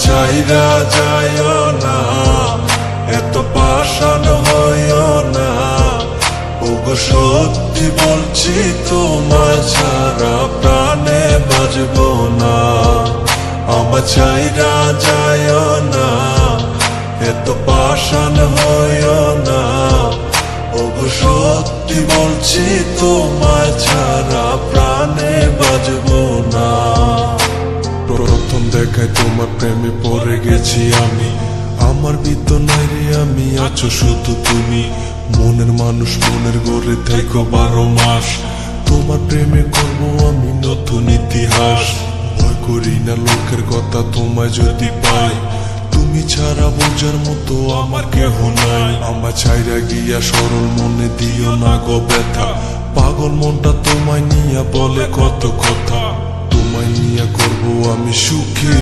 চাইরা যাইও না, এত পাষাণ হইও না। ওগো সত্যি বলছি তোমায় ছাড়া প্রাণে বাঁচবো না। আমার চাইরা যাইও না, এত পাষাণ হইও না। ওগো সত্যি বলছি তোমায় ছাড়া প্রাণে বাঁচবো না। প্রথম দেখায় তোমার প্রেমে পড়ে গেছি আমি, আমার ভিতর নাই রে আমি, আছো শুধু তুমি। মনের মানুষ মনের গড়ে থেকো 12 মাস, তোমার প্রেমে করবো আমি নতুন ইতিহাস। ভয় করি না লোকের কথা তোমায় যদি পাই, তুমি ছাড়া বোঝার মতো আমার কেহ নাই। আমার ছাইরা গিয়া সরল মনে দিও না গো ব্যথা, পাগল মনটা তোমায় নিয়া বলে কত কথা। তোমায় নিয়া করবো আমি সুখী।